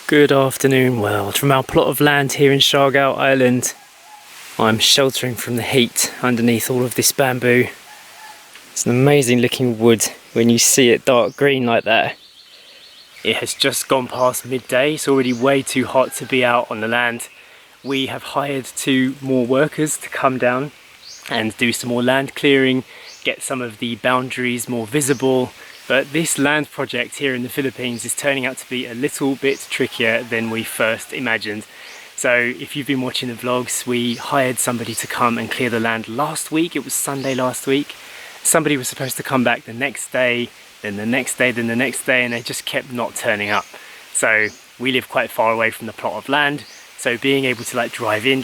Good afternoon world. From our plot of land here in Siargao Island, I'm sheltering from the heat underneath all of this bamboo. It's an amazing looking wood when you see it dark green like that. It has just gone past midday. It's already way too hot to be out on the land. We have hired 2 more workers to come down and do some more land clearing, get some of the boundaries more visible. But this land project here in the Philippines is turning out to be a little bit trickier than we first imagined. So if you've been watching the vlogs, we hired somebody to come and clear the land last week. It was Sunday last week. Somebody was supposed to come back the next day, then the next day, then the next day, and they just kept not turning up. So we live quite far away from the plot of land. So being able to like drive in,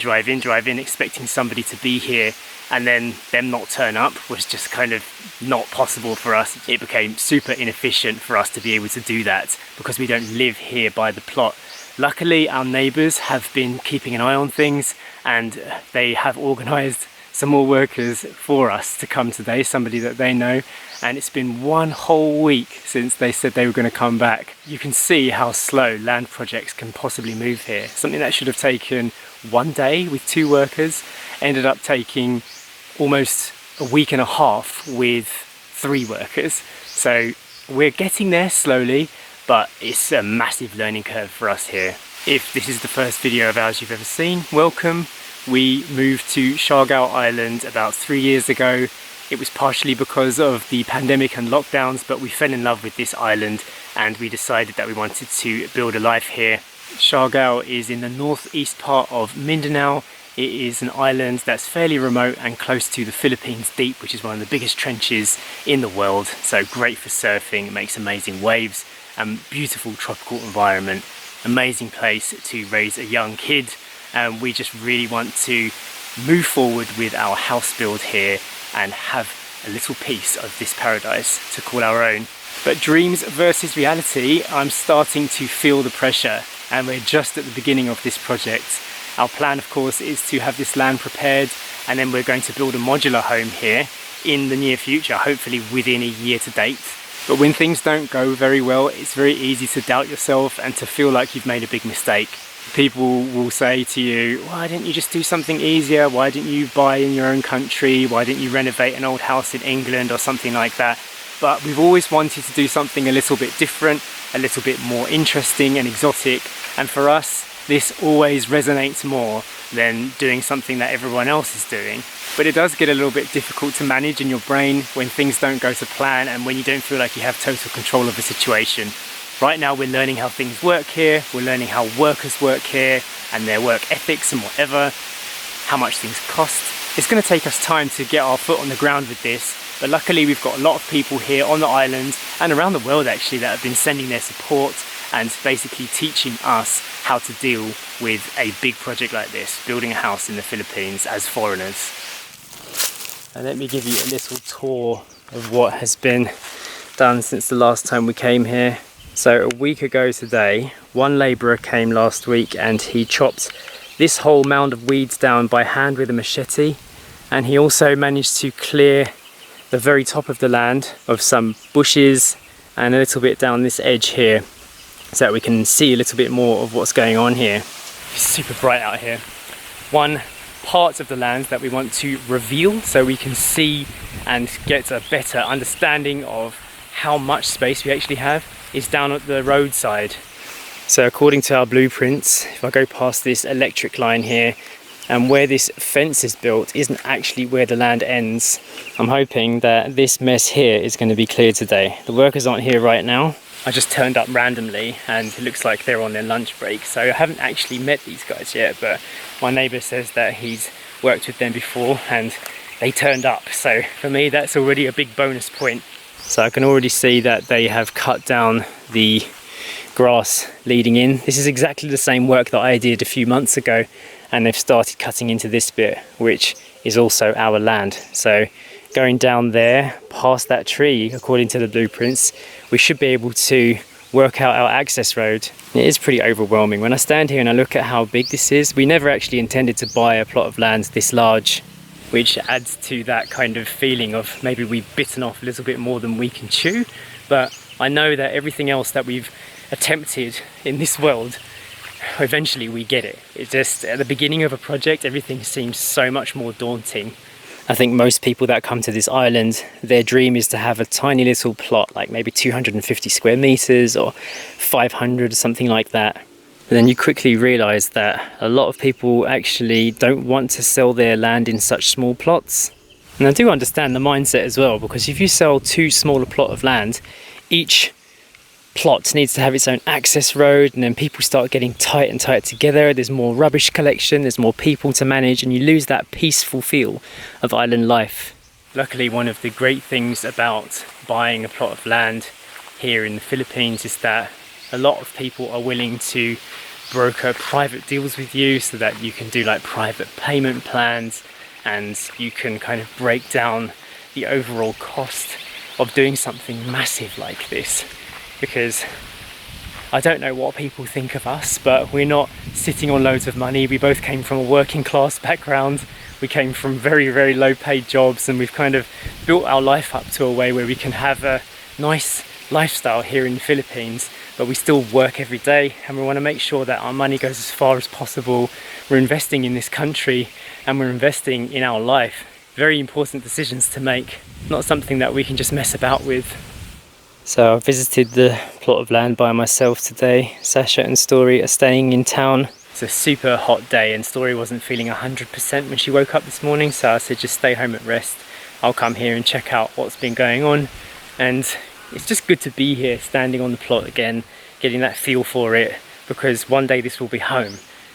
expecting somebody to be here and then them not turn up was just kind of not possible for us. It became super inefficient for us to be able to do that because we don't live here by the plot. Luckily, our neighbours have been keeping an eye on things and they have organised some more workers for us to come today, somebody that they know, and it's been 1 whole week since they said they were going to come back. You can see how slow land projects can possibly move here. Something that should have taken 1 day with 2 workers ended up taking almost a week and a half with 3 workers. So we're getting there slowly, but it's a massive learning curve for us here. If this is the first video of ours you've ever seen, welcome. We moved to Siargao Island about 3 years ago. It was partially because of the pandemic and lockdowns, but we fell in love with this island and we decided that we wanted to build a life here. Siargao is in the northeast part of Mindanao. It is an island that's fairly remote and close to the Philippines Deep, which is one of the biggest trenches in the world. So great for surfing, it makes amazing waves and beautiful tropical environment. Amazing place to raise a young kid. And we just really want to move forward with our house build here and have a little piece of this paradise to call our own. But dreams versus reality, I'm starting to feel the pressure and we're just at the beginning of this project. Our plan, of course, is to have this land prepared and then we're going to build a modular home here in the near future, hopefully within a year to date. But when things don't go very well, it's very easy to doubt yourself and to feel like you've made a big mistake. People will say to you, why didn't you just do something easier? Why didn't you buy in your own country? Why didn't you renovate an old house in England or something like that? But we've always wanted to do something a little bit different, a little bit more interesting and exotic. And for us, this always resonates more than doing something that everyone else is doing. But it does get a little bit difficult to manage in your brain when things don't go to plan and when you don't feel like you have total control of the situation. Right now we're learning how things work here, we're learning how workers work here and their work ethics and whatever, how much things cost. It's going to take us time to get our foot on the ground with this, but luckily we've got a lot of people here on the island and around the world actually that have been sending their support and basically teaching us how to deal with a big project like this, building a house in the Philippines as foreigners. And let me give you a little tour of what has been done since the last time we came here. So a week ago today, 1 labourer came last week and he chopped this whole mound of weeds down by hand with a machete, and he also managed to clear the very top of the land of some bushes and a little bit down this edge here so that we can see a little bit more of what's going on here. It's super bright out here. One part of the land that we want to reveal so we can see and get a better understanding of how much space we actually have is down at the roadside. So according to our blueprints, if I go past this electric line here, and where this fence is built isn't actually where the land ends. I'm hoping that this mess here is going to be cleared today. The workers aren't here right now. I just turned up randomly and it looks like they're on their lunch break. So I haven't actually met these guys yet, but my neighbour says that he's worked with them before and they turned up. So for me, that's already a big bonus point. So I can already see that they have cut down the grass leading in. This is exactly the same work that I did a few months ago, and they've started cutting into this bit, which is also our land. So going down there past that tree, according to the blueprints, we should be able to work out our access road. It is pretty overwhelming. When I stand here and I look at how big this is, we never actually intended to buy a plot of land this large, which adds to that kind of feeling of maybe we've bitten off a little bit more than we can chew. But I know that everything else that we've attempted in this world, eventually we get it. It's just at the beginning of a project, everything seems so much more daunting. I think most people that come to this island, their dream is to have a tiny little plot, like maybe 250 square meters or 500 or something like that. But then you quickly realize that a lot of people actually don't want to sell their land in such small plots. And I do understand the mindset as well, because if you sell too small a plot of land, each plot needs to have its own access road, and then people start getting tight and tight together. There's more rubbish collection, there's more people to manage, and you lose that peaceful feel of island life. Luckily, one of the great things about buying a plot of land here in the Philippines is that a lot of people are willing to broker private deals with you, so that you can do like private payment plans, and you can kind of break down the overall cost of doing something massive like this. Because I don't know what people think of us, but we're not sitting on loads of money. We both came from a working class background. We came from very, very low paid jobs, and we've kind of built our life up to a way where we can have a nice lifestyle here in the Philippines, but we still work every day, and we want to make sure that our money goes as far as possible. We're investing in this country, and we're investing in our life. Very important decisions to make, not something that we can just mess about with. So I visited the plot of land by myself today. Sacha and Story are staying in town. It's a super hot day, and Story wasn't feeling 100% when she woke up this morning, so I said just stay home and rest. I'll come here and check out what's been going on, and it's just good to be here, standing on the plot again, getting that feel for it, because one day this will be home,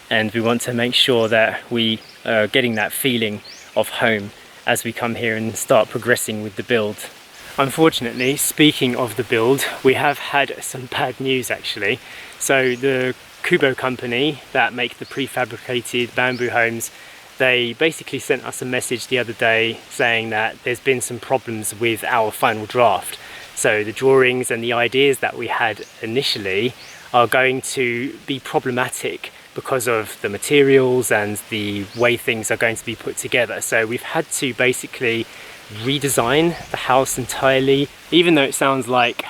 and we want to make sure that we are getting that feeling of home as we come here and start progressing with the build. Unfortunately, speaking of the build, we have had some bad news actually. So the Kubo company that make the prefabricated bamboo homes, they basically sent us a message the other day saying that there's been some problems with our final draft. So the drawings and the ideas that we had initially are going to be problematic because of the materials and the way things are going to be put together. So we've had to basically redesign the house entirely. Even though it sounds like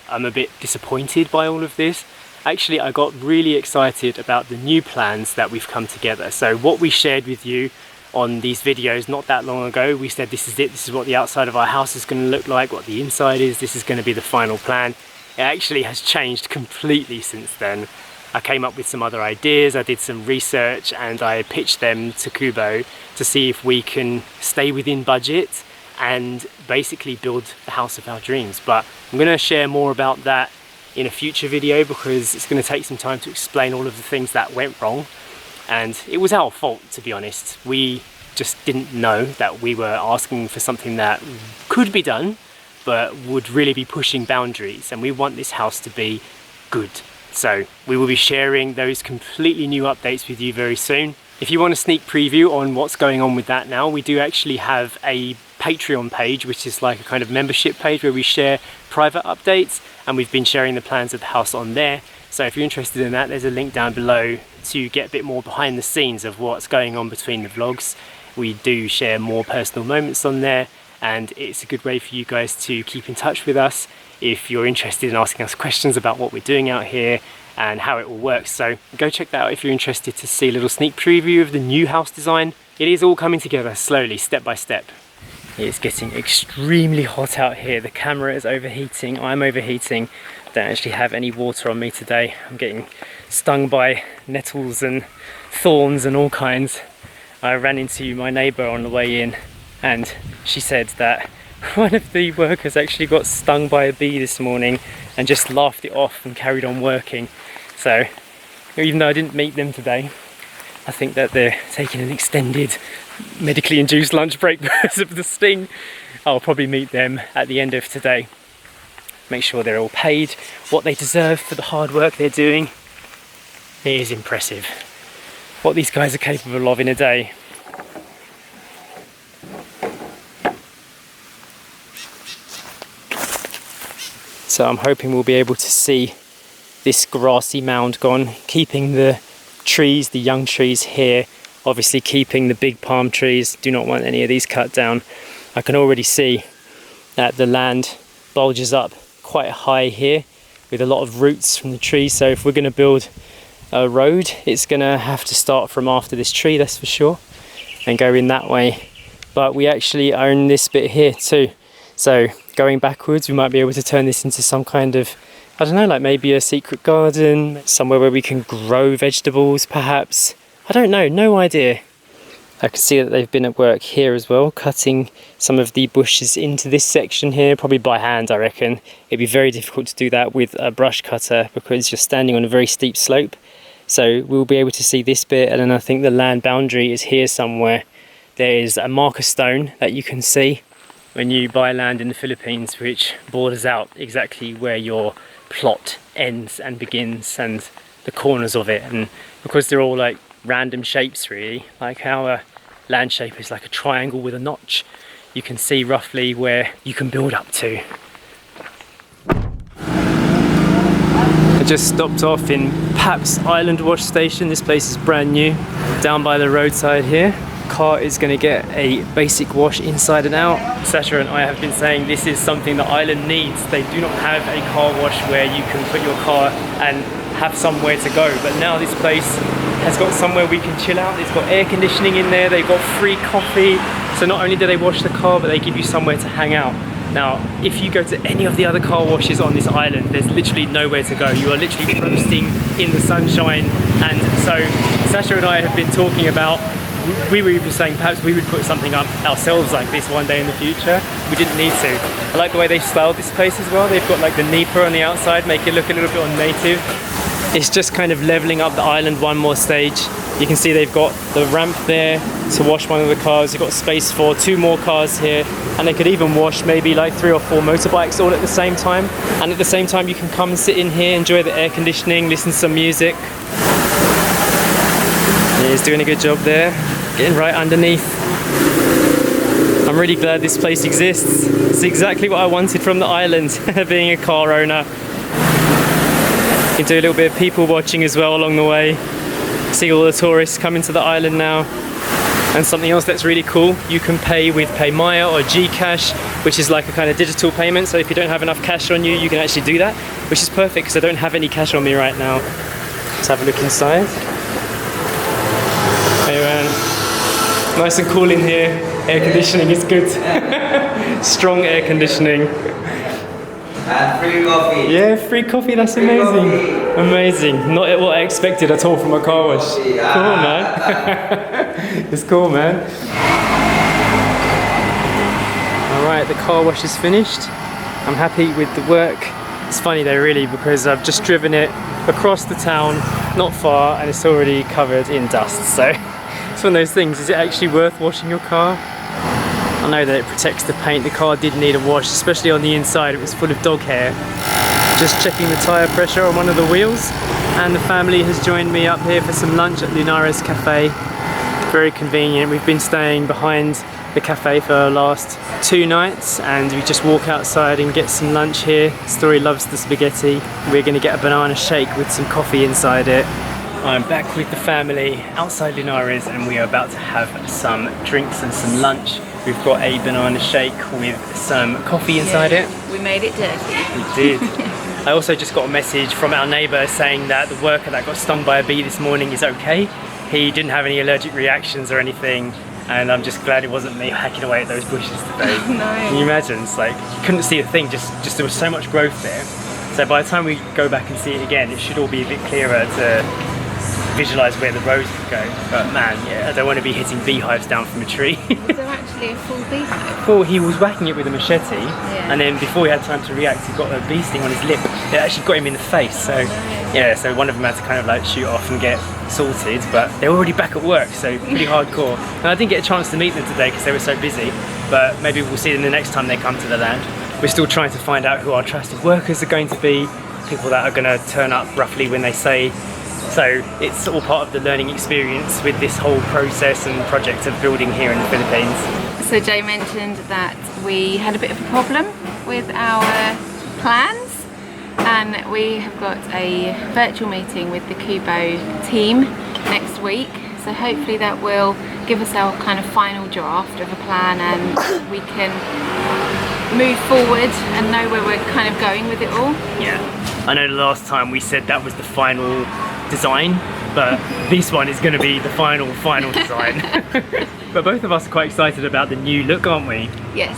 I'm a bit disappointed by all of this, actually I got really excited about the new plans that we've come together. So what we shared with you on these videos not that long ago, we said this is it, this is what the outside of our house is going to look like, what the inside is, this is going to be the final plan. It actually has changed completely since then. I came up with some other ideas, I did some research, and I pitched them to Kubo to see if we can stay within budget and basically build the house of our dreams. But I'm going to share more about that in a future video, because it's going to take some time to explain all of the things that went wrong, and it was our fault, to be honest. We just didn't know that we were asking for something that could be done but would really be pushing boundaries, and we want this house to be good. So we will be sharing those completely new updates with you very soon. If you want a sneak preview on what's going on with that now, we do actually have a Patreon page, which is like a kind of membership page where we share private updates, and we've been sharing the plans of the house on there. So if you're interested in that, there's a link down below to get a bit more behind the scenes of what's going on between the vlogs. We do share more personal moments on there, and it's a good way for you guys to keep in touch with us if you're interested in asking us questions about what we're doing out here and how it all works. So go check that out if you're interested to see a little sneak preview of the new house design. It is all coming together slowly, step by step. It's getting extremely hot out here. The camera is overheating, I'm overheating. I don't actually have any water on me today. I'm getting stung by nettles and thorns and all kinds. I ran into my neighbour on the way in, and she said that one of the workers actually got stung by a bee this morning and just laughed it off and carried on working. So even though I didn't meet them today, I think that they're taking an extended medically induced lunch break because of the sting. I'll probably meet them at the end of today. Make sure they're all paid what they deserve for the hard work they're doing. It is impressive what these guys are capable of in a day. So I'm hoping we'll be able to see this grassy mound gone, keeping the trees, the young trees here, obviously keeping the big palm trees. Do not want any of these cut down. I can already see that the land bulges up quite high here, with a lot of roots from the tree. So if we're going to build a road, it's going to have to start from after this tree, that's for sure, and go in that way. But we actually own this bit here too. So going backwards, we might be able to turn this into some kind of, I don't know, like maybe a secret garden, somewhere where we can grow vegetables perhaps. I don't know, no idea. I can see that they've been at work here as well, cutting some of the bushes into this section here, probably by hand I reckon. It'd be very difficult to do that with a brush cutter because you're standing on a very steep slope. So we'll be able to see this bit, and then I think the land boundary is here somewhere. There is a marker stone that you can see when you buy land in the Philippines, which borders out exactly where your plot ends and begins and the corners of it. And because they're all like random shapes really, like how a land shape is like a triangle with a notch, you can see roughly where you can build up to. I just stopped off in Pap's Island Wash Station. This place is brand new, down by the roadside here. Car is going to get a basic wash inside and out. Sacha and I have been saying this is something the island needs. They do not have a car wash where you can put your car and have somewhere to go, but now this place has got somewhere we can chill out. It's got air conditioning in there, they've got free coffee, so not only do they wash the car, but they give you somewhere to hang out. Now if you go to any of the other car washes on this island, there's literally nowhere to go. You are literally roasting in the sunshine. And so Sacha and I have been talking about, we were even saying perhaps we would put something up ourselves like this one day in the future. We didn't need to. I like the way they've styled this place as well. They've got like the nipa on the outside, make it look a little bit on native. It's just kind of leveling up the island one more stage. You can see they've got the ramp there to wash one of the cars. You've got space for 2 more cars here, and they could even wash maybe like 3 or 4 motorbikes all at the same time. And at the same time you can come and sit in here, enjoy the air conditioning, listen to some music. He's doing a good job there, getting right underneath. I'm really glad this place exists. It's exactly what I wanted from the island, being a car owner. You can do a little bit of people watching as well along the way. See all the tourists coming to the island now. And something else that's really cool, you can pay with PayMaya or Gcash, which is like a kind of digital payment. So if you don't have enough cash on you, you can actually do that, which is perfect because I don't have any cash on me right now. Let's have a look inside. Hey man, nice and cool in here. Air conditioning is good. Strong air conditioning. And free coffee. Yeah, free coffee, that's amazing. Amazing. Not what I expected at all from a car wash. Cool, man. It's cool, man. Alright, the car wash is finished. I'm happy with the work. It's funny though, really, because I've just driven it across the town, not far, and it's already covered in dust. So it's one of those things, is it actually worth washing your car? I know that it protects the paint. The car did need a wash, especially on the inside. It was full of dog hair. Just checking the tyre pressure on one of the wheels. And the family has joined me up here for some lunch at Linares Cafe. Very convenient. We've been staying behind the cafe for the last 2 nights, and we just walk outside and get some lunch here. Story loves the spaghetti. We're going to get a banana shake with some coffee inside it. I'm back with the family outside Linares, and we are about to have some drinks and some lunch. We've got a banana shake with some coffee inside it. We made it dirty. We did. I also just got a message from our neighbour saying that the worker that got stung by a bee this morning is okay. He didn't have any allergic reactions or anything, and I'm just glad it wasn't me hacking away at those bushes today. No. Can you imagine? It's like, you couldn't see a thing, just there was so much growth there. So by the time we go back and see it again, it should all be a bit clearer to visualise where the roads could go. But man, yeah, I don't want to be hitting beehives down from a tree. Was there actually a full beehive? Well, he was whacking it with a machete, and then before he had time to react, he got a bee sting on his lip. It actually got him in the face, so yeah, so one of them had to kind of like shoot off and get sorted, but they were already back at work, so pretty hardcore. And I didn't get a chance to meet them today because they were so busy, but maybe we'll see them the next time they come to the land. We're still trying to find out who our trusted workers are going to be, people that are going to turn up roughly when they say. So it's all part of the learning experience with this whole process and project of building here in the Philippines. So Jay mentioned that we had a bit of a problem with our plans, and we have got a virtual meeting with the Kubo team next week. So hopefully that will give us our kind of final draft of a plan, and we can move forward and know where we're kind of going with it all. Yeah. I know the last time we said that was the final design, but this one is going to be the final design. But both of us are quite excited about the new look, aren't we? Yes,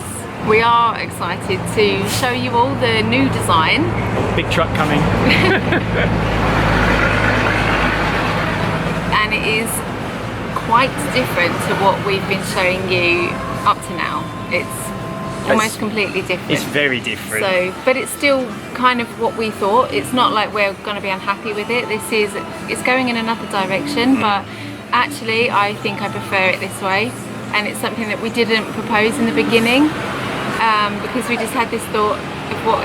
we are excited to show you all the new design. Oh, big truck coming. And it is quite different to what we've been showing you up to now. It's almost completely different. It's very different. So, but it's still kind of what we thought. It's not like we're going to be unhappy with it. It's going in another direction, but actually I think I prefer it this way, and it's something that we didn't propose in the beginning because we just had this thought of what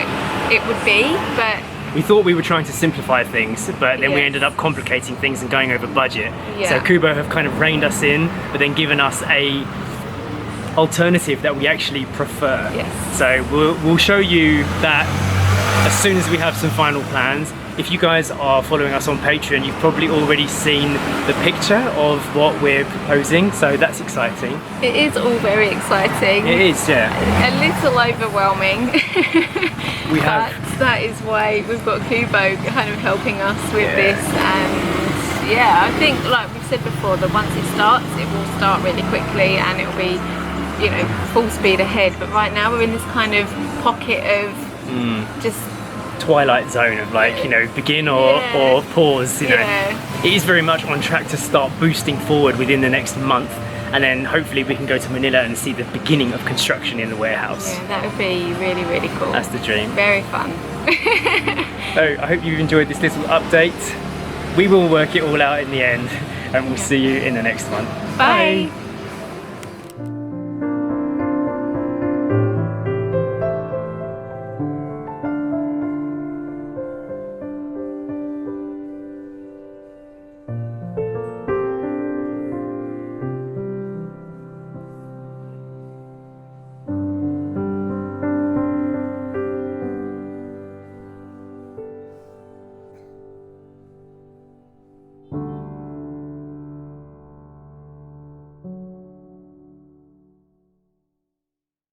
it would be, but we thought we were trying to simplify things, but then we Yes. ended up complicating things and going over budget. Yeah. So Kubo have kind of reined us in, but then given us a alternative that we actually prefer. Yes. So we'll show you that as soon as we have some final plans. If you guys are following us on Patreon, you've probably already seen the picture of what we're proposing, so that's exciting. it is all very exciting. It is, yeah. A little overwhelming. We have. But that is why we've got Kubo kind of helping us with Yeah. this, and yeah, I think like we've said before, that once it starts, it will start really quickly and it'll be, you know, full speed ahead. But right now we're in this kind of pocket of just Twilight zone of like, you know, begin or Yeah. pause, you know. Yeah. It is very much on track to start boosting forward within the next month, and then hopefully we can go to Manila and see the beginning of construction in the warehouse. yeah, that would be really, really cool. That's the dream. Very fun. So I hope you've enjoyed this little update. We will work it all out in the end, and we'll see you in the next one. Bye.